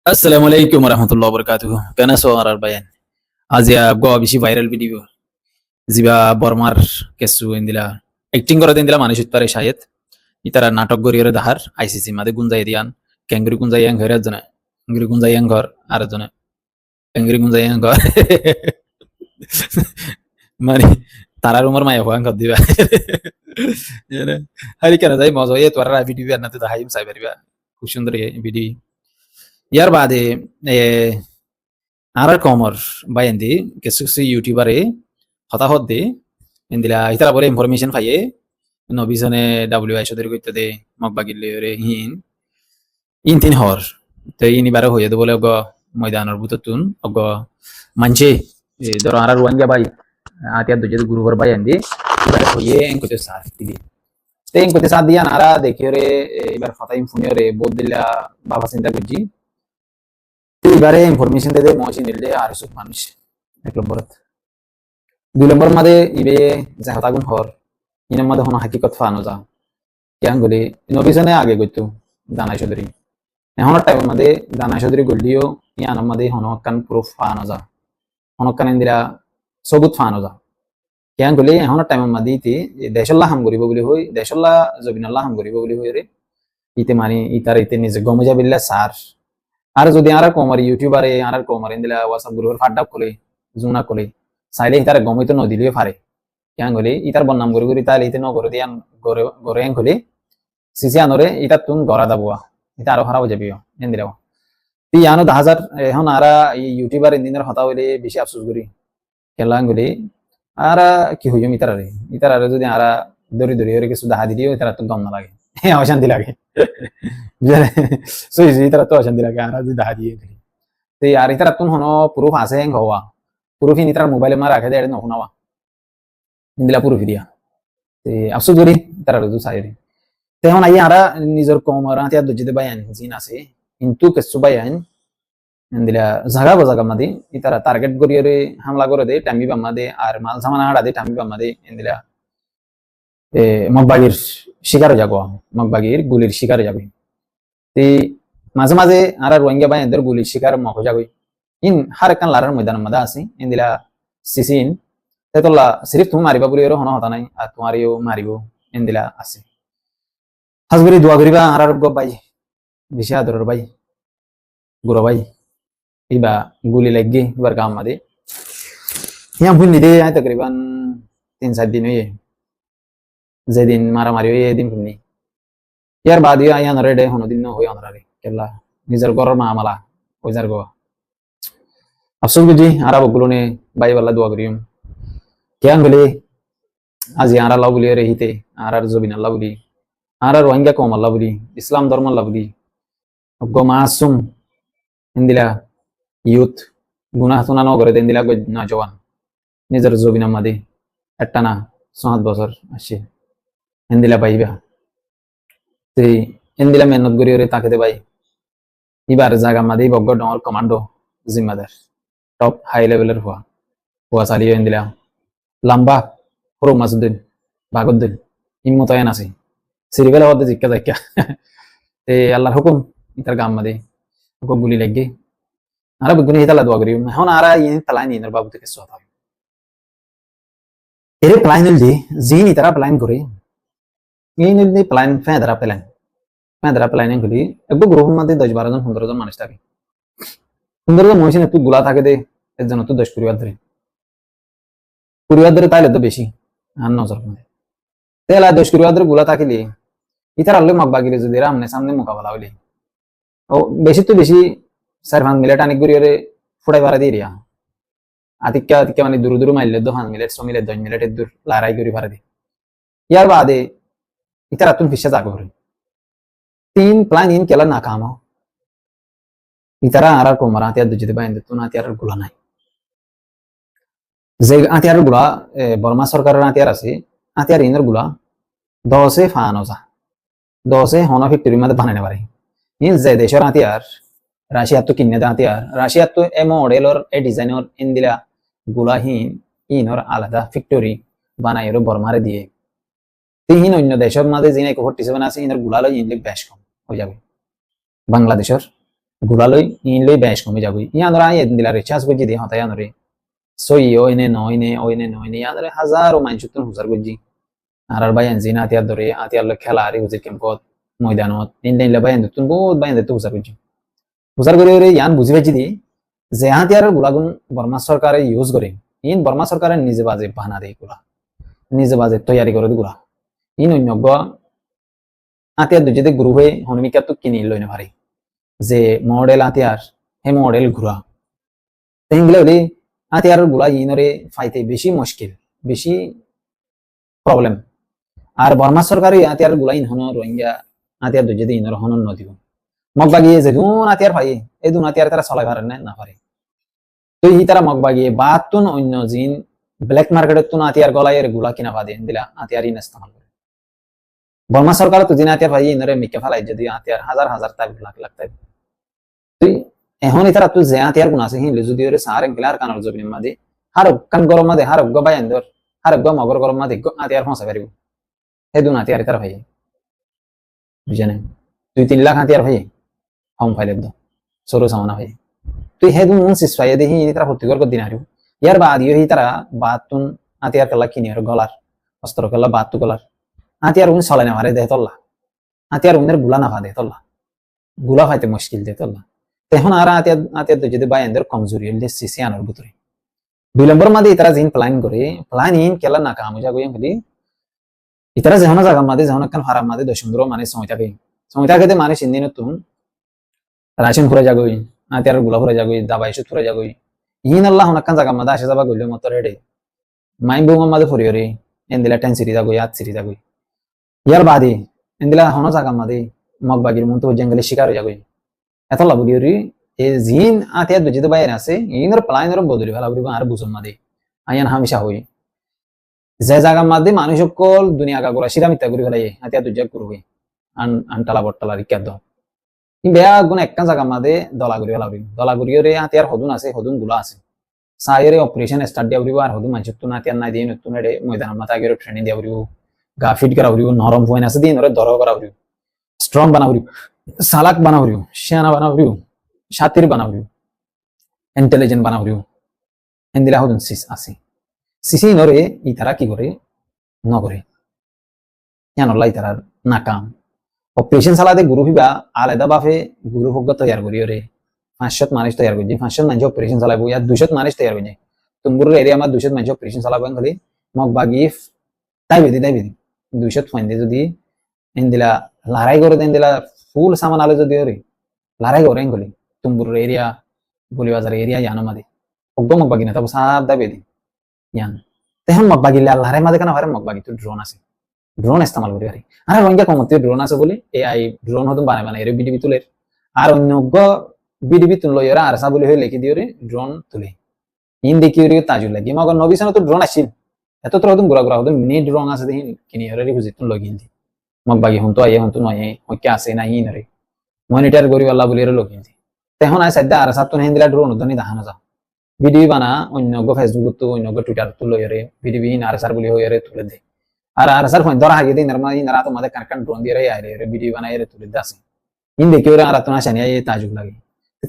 Assalamualaikum warahmatullahi wabarakatuh. Kana soarar bayan. Azia go bishi viral video. Ziba Bormar kesu indila. Acting করে দিলা মানুষ পারে শায়দ ইতারা নাটক গরিয়রে দাহার আইসিসি মাদে গুঞ্জাই দিয়ান ক্যাঙ্গরি গুঞ্জাই ইয়াং ঘরে জনে ক্যাঙ্গরি গুঞ্জাই ইয়াং ঘর আর জনে ক্যাঙ্গরি গুঞ্জাই ইয়াং ঘর মানে তারার উমর মায়া হওয়াং কর দিবা হারি কেন যাই মজা এ তোরা ভিডিও না তো হাইম সাইবারিবা খুব সুন্দর ভিডিও ইয়ার বাদে আর কমর বা এন্দি কিছু কিছু ইউটিউবারে হতাহত দে এন্দিলা ইতারা পরে ইনফরমেশন পাইয়ে নবিজনে ডাব্লিউ আইসো দের কইতে দে মক বাগিলে রে হিন ইন তিন হর তো ইনি বারে হয়ে দে বলে অগ ময়দানর বুততুন অগ মানছে ধরো আর রোয়াঙ্গা ভাই আতিয়া দুজে গুরুবার ভাই এন্দি বারে হয়ে এন কইতে সাথ দিবি তে এন কইতে সাথ দিয়া নারা দেখিও রে এবার হতাইম ফুনিও রে বহুত দিলা বাবা চিন্তা করছি এবারে ইনফরমেশন দে মহসিন দিলে আর সব মানুষ এক নম্বর দুই নম্বর মাদে ইবে জাহতাগুন হর ইনার মাদে হনো হাকিকত ফানো যা কেন গলি নবিজনে আগে গইতো দানাই চৌধুরী এখনের টাইম মাদে দানাই চৌধুরী গলিও ইয়ান মাদে হনো কান প্রুফ ফানো যা হনো কান ইন্দিরা সবুত ফানো যা কেন গলি এখনের টাইম মাদে ইতি দেশল্লাহ হাম করিব বলি হই দেশল্লাহ জবিনাল্লাহ হাম করিব বলি হই রে ইতে মানে ইতার ইতে নিজে গমজা বিল্লা সার আর যদি আর কমার ইউটিউবারে আর কমার ইন্দিলা হোয়াটসঅ্যাপ গ্রুপের ফাড্ডাপ করে জুনা করে চাইলে ইতার গমিত নদিলে পারে কেন গলি ইতার বন্নাম করি করি তাহলে ইতে নগরে দিয়ান গরে গরে এন গলি সিসি আনরে ইতার তুন গড়া দাবুয়া এটা আরো খারাপ যাবিও ইন্দিলাও তি আনো 10,000 এখন আরা ইউটিউবার ইন্দিনের হতা হইলে বেশি আফসোস করি খেলা গলি আর কি হইম ইতার আরে যদি আরা দড়ি দড়ি হরে কিছু দাহা দিও ইতার তো দম না লাগে অশান্তি লাগে ইতারা তো অশান্তি লাগে আর যদি দাহা দিয়ে দিই আর ইতারা তুন হনো প্রুফ আছে হেং হওয়া প্রুফ ইন ইতার মোবাইলে মার রাখে দেয় নহুনাওয়া ইন্দিলা প্রুফ দিয়া আফসোস করি তারা রুজু চাই তেমন আই আরা নিজের কমর আতিয়া দুজিতে বাইন জিন আছে কিন্তু কিছু বাইন ইন্দিলা জাগা মাদি ইতারা টার্গেট করিয়ে হামলা করে দে টাইমি বাম্মা দে আর মাল সামান হাড়া দে টাইমি বাম্মা দে ইন্দিলা মগবাগির শিকারে যাবো মগবাগির গুলির শিকারে যাবে মাঝে মাঝে আর রোহিঙ্গা বাই এদের গুলির শিকার মহ যাবে ইন হার একান লারার ময়দানের মধ্যে আছে ইন্দিলা সিসিন তেতলা সিরিফ তুমি মারিবা বলি হন হতা নাই আর তোমারিও মারিব ইন্দিলা আছে হাজগুড়ি দোয়া করিবা আর গো ভাই বেশি আদরের ভাই গুরো ভাই ইবা গুলি লাগি এবার গাম মাদে ইয়া ভুল দে আয় তকরিবান 3-4 দিন হয়ে যেদিন মারামারি হয়ে এদিন ভুলনি ইয়ার বাদ আয়ান রেডে হনো দিন হয়ে অনরারে কেলা নিজের ঘরের মামালা ওই যার গো আফসোস বুঝি আর বগুলো নে বাই বাল্লা দোয়া করিম কেন বলে আজি আর আল্লাহ বলি রে হিতে আর জবিন আল্লাহ বলি আর রোহিঙ্গা কম আল্লাহ বলি ইসলাম ধর্ম আল্লাহ বলি গো মাসুম ইন্দিলা ইউথ গুনাহ তুনা ন করে ইন্দিলা না জওয়ান নিজের জবিন আমাদে একটা না 7 বছর আসে ইন্দিলা পাইবা ইন্দিলা মেহনত করি ওরে তাকে দে ভাই এবার জায়গা মাদে বগ্গ ডর কমান্ডো জিম্মাদার টপ হাই লেভেলের হওয়া চালিয়ে ইন্দিলা লম্বা হরো মাসুদ্দিন ভাগদ্দিন ইমতায়ন আছে সিরিবেলা হতে জিজ্ঞা যাইকা আল্লাহর হুকুম ইতার গাম মাদে হুকুম গুলি লাগে আর বেগুনি হিতালা দোয়া করি এখন আর ইন তালাই নিনের বাবু থেকে সত হয় এর প্ল্যান দি জিন ইতারা প্ল্যান করে ইন দি প্ল্যান ফেদরা প্ল্যান গুলি একটু গ্রুপের মধ্যে 10-12 জন 15 জন মানুষ থাকে 15 জন মানুষ একটু গুলা থাকে দে একজন তো 10 পরিবার ধরে তাইলে তো বেশি আর নজর মধ্যে তেলা 10 পরিবার ধরে গুলা থাকিলে ইতার আল্লে মগবাগিলে যদি আমনে সামনে মোকাবেলা হইলে ও বেশি তো বেশি 4-5 মিনিট আনিক গরিয়রে ফুটাই পারা দিয়ে রিয়া আতিক্কা মানে দূর মাইলে 2 মিনিট 6 মিনিট 10 মিনিটের দূর লড়াই করি পারা দি ইয়ার বাদে ইতার আতুন ফিসা জাগ করে 3 প্ল্যান ইন কেলা না কাম ইতারা আর কোমরা আতিয়া দুজিতে বাইন্দে তুন আতিয়ার গুলা নাই যে আতিয়ার গুলা বর্মা সরকারের আতিয়ার আছে আতিয়ার ইনের গুলা 10 ফানোজা 10 হনা ফ্যাক্টরি মধ্যে বানাইতে পারে ইন যে দেশের আতিয়ার রাশিয়া তো কিনে দে আতিয়ার রাশিয়া তো এ মডেলর এ ডিজাইনর ইন্দিলা গুলাহীন ইনর আলাদা ফ্যাক্টরি বানাইর বর্মারে দিয়ে তিন অন্য দেশের মাঝে যিনি 47 আছে ইনের গুলালো ইনলে বেশ কম হয়ে যাবে বাংলাদেশের গুলালৈ ইনলৈ বেশ কমে যাবই ইয়ানরা আইন দিলা রিচার্জ বুঝি দি হতা ইয়ানরে সই ওইনে নয়নে ওইনে নয়নে ইয়ানরে হাজারো মাইনসুতুন হুজার বুঝি আর বায়ান জিনা আতিয়ার ধরে আতিয়ার লো খেলা আরে হুজির কেমকত ময়দানত ইনলে বায়ান দুতুন বহুত বায়ান দিতে হুজার বুঝি হুজার করে ইয়ান বুঝি পাইছি দি যে আতিয়ার গুলাগুন বর্মা সরকারে ইউজ করে ইন বর্মা সরকারের নিজে বাজে বানা দেয় গুলা নিজে বাজে তৈয়ারি করে গুলা ইন অন্যজ্ঞ আতিয়ার দুজিতে গুরু হয়ে হনুমিকা তো কিনি লই না পারে যে মডেল আতিয়ার হে মডেল ঘুরা তাইগুলো হলে আতিয়ার গুলা ইনরে ফাইতে বেশি মুশকিল বেশি প্রবলেম আর বর্মা সরকারি আতিয়ার গুলা ইন হন রোহিঙ্গা আতিয়ার দুজিতে ইনর হন নদীব মগ বাগিয়ে যে দুন আতিয়ার পাই এই দুন আতিয়ার তারা চলাই পারে না পারে তো ই তারা মগ বাগিয়ে বাতুন অন্য জিন ব্ল্যাক মার্কেটের তুন আতিয়ার গলায় গুলা কিনা পা দিয়ে দিলা আতিয়ার ইন ইস্তেমাল করে বর্মা সরকার তো জিন আতিয়ার পাই ইনরে মিকে ফেলাই যদি আতিয়ার হাজার হাজার টাইপ লাখ লাখ টাইপ তুই এখন তারা তুই যে আতিয়ার গুণ আছে হিলে যদি ওরে সারে গিলার কানার জবিন মাদি হার কান গরম মাদে হার গো বায়ান্দর হার গো মগর গরম মাদে আতিয়ার ফসা পারিব হে দুন আতিয়ার তারা ভাই বুঝেন 2-3 লাখ আতিয়ার ভাই হম ফাইলে দ সরো সামনা ভাই তুই হে দুন সিস ফাই দেহি তারা প্রতিগর দিন আরিব ইয়ার বাদ ইহি তারা বাতুন আতিয়ার কলা কিনি আর গলার অস্ত্র কলা বাতু গলার আতিয়ার উন চলে না মারে দে তল্লা আতিয়ার উনের গুলা না দে তল্লা গুলা ফাইতে মুশকিল দে তল্লা তখন আর আতিয়ার যদি বায়ানদের কমজোরি হলে সিসি আনার ভিতরে 2 নম্বর মাদে তারা জিন প্ল্যান করে প্ল্যান ইন কেলা না কাম যা গইম খালি ইতারা যেহনা জায়গা মাদে যেহনা কান হারাম মাদে দশমদ্র মানে সময়টা কেতে মানে সিন্দিন তুম রাশন ফুরে যাগই আতিয়ার গুলা ফুরে যাগই দাবাই সুত ফুরে যাগই ইন আল্লাহ হনাকান জায়গা মাদে আসে যাবা গইলে মত রেডে মাইম বুম মাদে ফুরিয়রে এন্দিলা 10 সিরি যাগই 8 সিরি যাগই ইয়ার বাদে এন্দিলা হনা জায়গা মাদে মগবাগির মন তো জঙ্গলে শিকার যাগই এতলা বলিওরি এ জিন আতিয়ার দুজিতে বাইরে আছে ইনর প্লাইনর বদলি ভালো বলিব আর বুঝন মাদে আয়ান হামেশা হই যে জায়গা মাদে মানুষ সকল দুনিয়া কাগরা শিরা মিথ্যা করি ফেলাই আতিয়ার দুজিয়া করবে আনটালা বট্টালা রিকাদ ই বেয়া গুণ একটা জায়গা মাদে দলা করি ফেলা দলা করিওরে আতিয়ার হদুন আছে হদুন গুলা আছে সাইরে অপারেশন স্টার্ট দিয়া বলিব আর হদুন মানুষ তো আতিয়ার নাই দিয়ে নতুন এডে ময়দান মাথা গের ট্রেনিং দিয়া বলিব গা ফিট করা বলিব নরম পয়েন্ট আছে দিন ওরে দর করা বলিব স্ট্রং বানা বলিব সালাক বানা বলিব শিয়ানা বানা বলিব সাতির বানা বলিব ইন্টেলিজেন্ট বানা বলিব এন্দিলা হদুন সিস আছে সিসি নরে ই তারা কি করে নগরে ইয়ানল্লাই তারা নাকাম অপারেশন চালাতে গুরু হিবা আলাদা বাফে গুরু ভোগ্য তৈয়ার করি ওরে 500 মানুষ তৈয়ার করছি 500 মানুষ অপারেশন চালাবো ইয়ার 200 মানুষ তৈয়ার করছি তুমগুর এরিয়া আমার 200 মানুষ অপারেশন চালাবো খালি মগ বাগি তাই বেদি 200 ফাইন দিয়ে যদি এন্দিলা লড়াই করে দেন দিলা ফুল সামান আলো যদি ওরে লড়াই করে গলি তুমগুর এরিয়া বলি বাজার এরিয়া ইয়ানো মাদে অগ্গ মগ বাগি না তবে সাব দা বেদি ইয়ান তেহন মগ বাগি লড়াই মাদে কেন হারে মগ বাগি তো ড্রোন আছে ড্রোন ইস্তেমাল করি পারি আর রোহিঙ্গা কমতে ড্রোন আছে বলে এআই ড্রোন হতো বানায় এর বিডিবি তুলে আর অন্য বিডিবি তুললো এরা আর সা বলে হয়ে লিখে দিয়ে ড্রোন তুলে ইন দেখি ওরে তাজু লাগে মগর নবিসানো তো ড্রোন আসিল এত তো হতো গুড়া গুড়া হতো মিনি ড্রোন আছে দেখি কিনি এর বুঝি তুল লগিন দি মগ বাগি হতো আইয়ে হতো নয় হইকে আছে না ইন রে মনিটর করি আল্লাহ বলে এর লগিন দি তখন আই সাইডা আর সাত তো হেন দিলা ড্রোন ধনি দাহানো যা বিডিবি বানা অন্য ফেসবুক তো অন্য টুইটার তুললো এরে বিডিবি ইন আর সার বলে হয়ে এরে তুলে দে আর সর ফোন ধরা হাগে দিন নরমালি ইন রাত মাদে কান ড্রোন দিয়ে রে ভিডিও বানায় রে তুলে দাসে ইন দেখি ওরা রাত না শানি এই তাজুক লাগে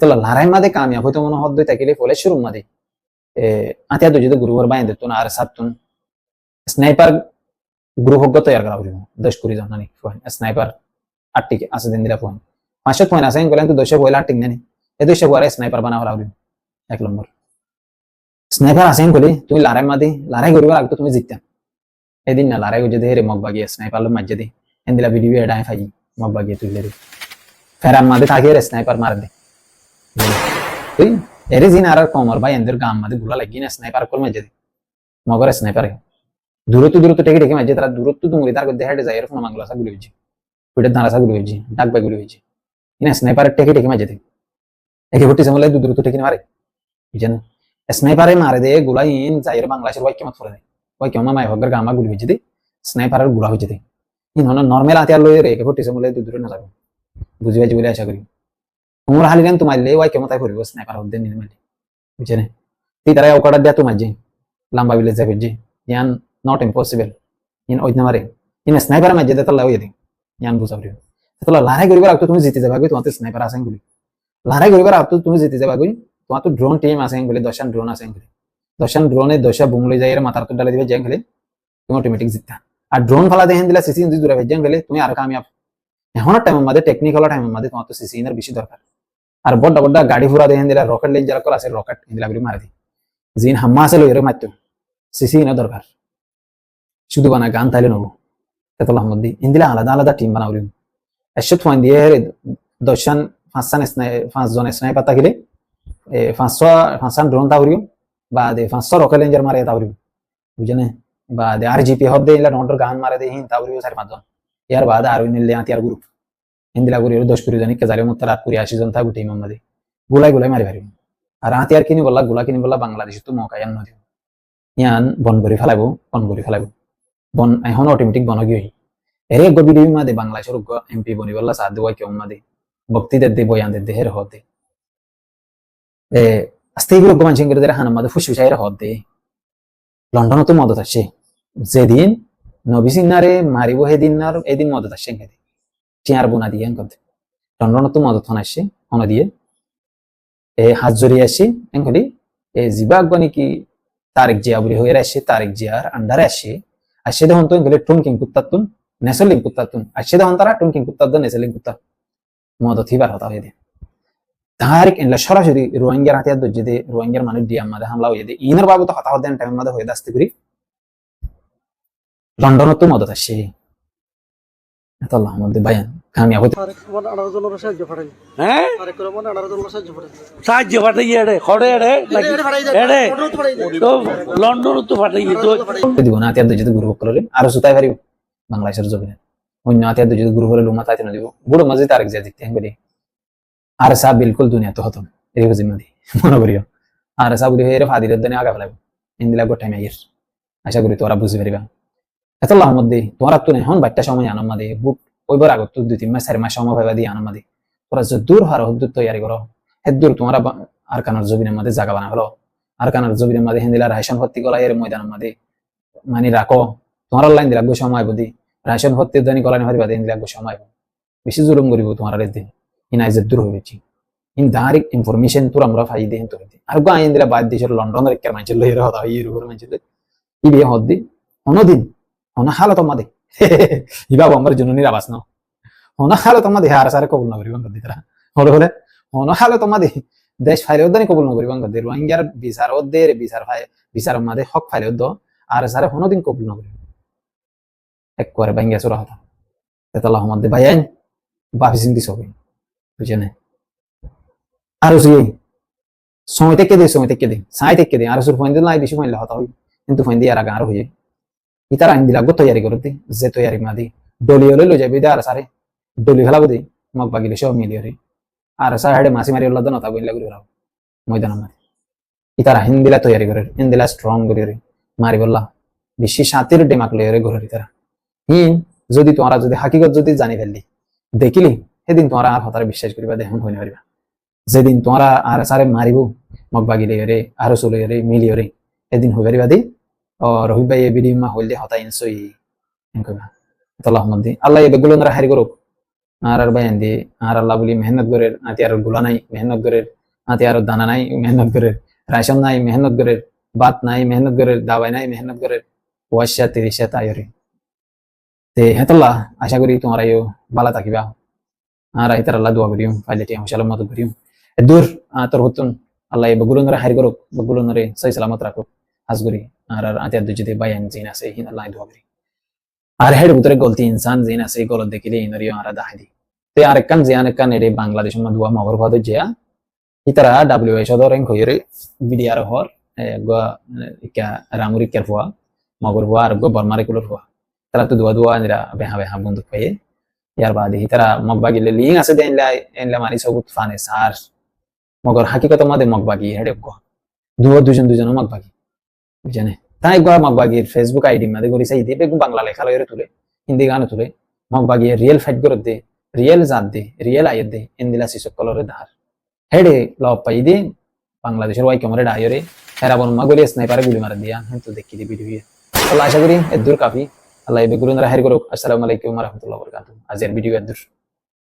তো লড়াই মাদে কামিয়াব হয়তো মনে হদ তাকিলে ফলে শুরু মাদে আতিয়া তো যদি গুরুবার বাইন দিত না আর সাততুন স্নাইপার গ্রুপ হগ তৈয়ার করা হইব 10 কুড়ি জন নানি ফোন স্নাইপার আটটি আছে দিন দিলা ফোন 500 ফোন আছে গলেন তো 10 বইলা আটটি নেনি এ 10 বইরা স্নাইপার বানা হরা হইব এক নম্বর স্নাইপার আছে গলি তুমি লড়াই মাদে লড়াই করিবার আগে তুমি জিততা এদিন না লড়াই যদি হেরে মগ বাগিয়ে স্নাইপার লো মাজ্জে দি এন্দিলা ভিডিও এডাই ফাই মগ বাগিয়ে তুলে রে ফেরাম মাদে থাকে রে স্নাইপার মার দে তুই এরে জিন আর কমর ভাই এন্দের গাম মাদে গুলা লাগি না স্নাইপার কর মাজ্জে দি মগর স্নাইপার দূরত্ব টেকে টেকে মাজ্জে তারা দূরত্ব তুমরি তার গদে হেডে যায় এরকম মাংলা সা গুলি হইছে পিটে দাঁড়া সা গুলি হইছে ডাক বাই গুলি হইছে ইনা স্নাইপার টেকে টেকে মাজ্জে দি একে ভর্তি সমলে দূরত্ব টেকে মারে বুঝেন স্নাইপারে মারে দে গুলা ইন যাইর বাংলাদেশের ওয়াই কেমত করে ওই কেমন মাই হগর গামা গুলি হইছে দে স্নাইপারের গুলা হইছে দে ইন হন নরমাল আতিয়ার লই রে ভর্তি সমলে দূরে না যাবে বুঝি বাজি বলে আশা করি তোমরা হালিরান তো মারলে ওই কেমন তাই করিব স্নাইপার হদ দিন মারলে বুঝেন তি তারা ওকাটা দিয়া তো মারজে লম্বা বিলে যাবে জি ইয়ান নট ইম্পসিবল ইন ওই নামারে ইন স্নাইপার মারজে তে তলা হইছে ইয়ান বুঝাবরি তলা লড়াই করিবার আগে তুমি জিতে যাবে তোমাতে স্নাইপার আছেন গুলি লড়াই করিবার আপতো তুমি জিতে যাবা গই তোমার তো ড্রোন টিম আছে বলে 10টা ড্রোন আছে বলে 10টা ড্রোনে 10টা বুম লই যাই এর মাথার তো ডালে দিবে জ্যাং খেলে তুমি অটোমেটিক জিততা আর ড্রোন ফালা দেখেন দিলা সিসি যদি দূরে জ্যাং খেলে তুমি আর কামিয়াব এখন টাইমের মধ্যে টেকনিক্যাল টাইমের মধ্যে তোমার তো সিসি এর বেশি দরকার আর বড় বড় গাড়ি ফুরা দেখেন দিলা রকেট লেন যারা কল আছে রকেট ইন্দিলা বিরি মারি দি জিন হাম্মা আছে লইরে মারতো সিসি না দরকার শুধু বানা গান তাইলে নবো এত আহমদি ইন্দিলা আলাদা আলাদা টিম বানাবরি এসব ফাইন দিয়ে 10জন 5জন স্নাইপার থাকিলে 500 ড্রোন তাউরিও বা দে 500 রকেট লেঞ্জার মারে তাউরিও বুঝেনে বা দে আরজিপি হব দে ইলা নটর গান মারে দে হিন তাউরিও 4-5 জন ইয়ার বাদ আর নিলে আতিয়ার গ্রুপ ইন্দিলা করি 10-20 জন কে জালে মুত্তার 80 জন থাকু টিম আমাদের গুলাই মারি পারিব আর আতিয়ার কিনি বললা গুলা কিনি বললা বাংলাদেশ তো মকায়ান নদী ইয়ান বন করে ফেলাইব বন এখন অটোমেটিক বন গিয়ে এর এক ভিডিও মাদে বাংলাদেশের এমপি বনি বললা সাদ দেওয়া কেউ মাদে বক্তৃতা দে বয়ান দে হের হতে আস্তে এগুলো গোমান সিং করে হানার মাদে ফুসফুসাইয়ের হতে লন্ডন তো মদত আসছে যেদিন নবী সিংনারে মারিব এদিন মদত আসছে টিয়ার বোনা দিয়ে করতে লন্ডন তো মদত হন আসছে হন দিয়ে হাত জড়িয়ে আসছে এনকলি জিবাগ নাকি তারেক জিয়া বলে হয়ে আসছে তারেক জিয়ার আন্ডারে আসছে দেখুন তো এনকলি টুনকিং কুত্তাতুন নেসলিং কুত্তাতুন আসছে দেখুন তারা টুনকিং কুত্তাতুন নেসলিং কুত্তা মদত হিবার হতা হয়ে দে তারিক এনলা সরাসরি রোহিঙ্গার হাতিয়ার দর্জি দে রোহিঙ্গার মানুষ দিয়ে আমাদের হামলা হয়ে দে ইনার বাবু তো হতা হতেন টাইমের মধ্যে হয়ে আসতে করি লন্ডন তো মদত আসছে আল্লাহ মধ্যে বায়ান কামিয়াব হতে সাহায্য ফাটাই এড়ে খড়ে এড়ে এড়ে তো লন্ডন তো ফাটাই তো দিব না হাতিয়ার দর্জি গুরু করে আরো সুতাই পারিব বাংলাদেশের জমিনে অন্য হাতিয়ার দর্জি গুরু করে লুমা তাইতে না দিব বুড়ো মাঝে তারেক জিয়া দেখতে হেঙ্গি আর সা বিলকুল দুনিয়া তো হতম এই জিম্মাদি মনে করিও আর সা বলি হেরে ফাদিরের দনে আগা ফেলাইব ইন্দিলা গোটাই মাইয়ের আশা করি তোরা বুঝি পারিবা এতলার মধ্যে তোরা তো নেই হন বাচ্চা সময় আনার মাদে বুট ওইবার আগত 2-3 মাস 4 মাস সময় ভাইবা দিয়ে আনার মাদে তোরা যে দূর হার হদ্দুর তৈরি করো হে দূর তোমরা আর কানার জমিনের মধ্যে জায়গা বানা হলো আর কানার জমিনের মধ্যে হিন্দিলা রাইশন ভর্তি গলা এর ময়দানের মধ্যে মানে রাখো তোমার লাইন দিলা গো সময় বদি রাইশন ভর্তি দানি গলা নেহারি বাদে হিন্দিলা গো সময় বেশি জুলুম করিব তোমার দিন ইন আইজত দূর হইছি ইন ডাইরেক্ট ইনফরমেশন তোর আমরা ফাই দেন তোর আর গো আইন দিলা বাদ দেশের লন্ডনের একটা মানুষ লইরা হতা ইর উপর মানুষ ই বিয়ে হদ্দি অনদিন অনা হালত আমাদে ইবাব আমার জননীর আবাস নাও অনা হালত আমাদে আর সারে কবুল না করিব গদি তারা হলে অনা হালত আমাদে দেশ ফাইলে ওদানি কবুল না করিব গদি রোহিঙ্গার বিচার ওদের বিচার আমাদে হক ফাইলে ওদ আর সারে অনদিন কবুল না করিব একবারে ভাঙ্গিয়া চোরা হতা তেতাল্লাহ মধ্যে ভাইয়ান বাফি চিন্তি সবই বুঝেন আর সময় থেকে দে সাই থেকে দে আর ফোন দিল নাই বেশি ফোন হতা হই কিন্তু ফোন দিয়ে আর আগে আর হয়ে ইতার আইন দিলা গো তৈরি করতে যে তৈরি মাদি ডলি হলে লই যাবে আর সারে ডলি ফেলাবো দি মগ বাগিলে সব মিলিয়ে রে আর সার হাড়ে মাছি মারি হল্লা নতা বইলা করে ফেলাবো ময়দান মাদি ইতার আইন দিলা তৈরি করে ইন দিলা স্ট্রং করে রে মারি বললা বেশি সাতের ডেমাক লই রে ঘরে তারা যদি তোমরা যদি হাকিকত যদি জানি ফেললি দেখিলি সেদিন তোমরা আর হতারে বিশ্বাস করিবা দেখুন হইতে পারিবা যেদিন তোমরা আর সারে মারিব মগ বাগিলে রে আর চলে রে মিলিয়ে রে এদিন হই পারিবা দি রহিব ভাই এই ভিডিও মা হইলে হতা ইনসই এনকবা আল্লাহ মধ্যে আল্লাহ এই বেগুলো না হারি করুক আর ভাই এন্দি আর আল্লাহ বলি মেহনত করে আতি আর গুলা নাই মেহনত করে আতি আর দানা নাই মেহনত করে রাশন নাই মেহনত করে বাত নাই মেহনত করে দাওয়াই নাই মেহনত করে পয়সা 30 তাইরে তে হেতল্লাহ আশা করি তোমরা ভালো থাকিবা আর আইতার আল্লাহ দোয়া করিও ফাইলেটি ইনশাআল্লাহ মত করিও দূর তোর হতুন আল্লাহ এই বেগুলো না হারি করুক বেগুলো নরে সহি সালামত রাখুক আজগরি আর আতিয়ার দুজিতে বায়ান জিন আছে হিন আল্লাহ দোয়া করি আর হেড ভিতরে গলতি ইনসান জিন আছে গলত দেখিলে ইনরিও আর দাহাদি তে আরেকখান জিয়ান একখান এর বাংলাদেশ মা দোয়া মগর ভাদ জিয়া ইতারা ডব্লিউএইচ দর র্যাঙ্ক হইরে বিডিআর হর ইকা রামুরি কেরফুয়া মগর হুয়া আর বর্মারে কুলর হুয়া তারা তো দোয়া নিরা বেহা বন্ধু পাইয়ে ইয়ার বাদে ইতারা মগবাগিলে লিং আছে দেন এনলা মারি সবুত ফানে সার মগর হাকিকত মাদে মগবাগি হেড গো দুজন মগবাগি বুঝেনে তাই গো মগবাগির ফেসবুক আইডি মাদে গরি সাই দিবে বাংলা লেখা লইরে তুলে হিন্দি গান তুলে মগবাগি রিয়েল ফাইট করে দে রিয়েল জাত দে রিয়েল আইত দে ইন্দিলা সিসক কলরে ধার হেডে লব পাই দে বাংলাদেশের ওয়াই ক্যামেরা ডাইরে হেরাবন মাগলি স্নাইপারে গুলি মার দিয়া তো দেখি দি ভিডিও আল্লাহ আশা করি এদুর কাফি আল্লাহ এই বেগুলো হারি করুক আসসালামু আলাইকুম ওয়া রাহমাতুল্লাহি ওয়া বারাকাতুহু আজের ভিডিও এদুর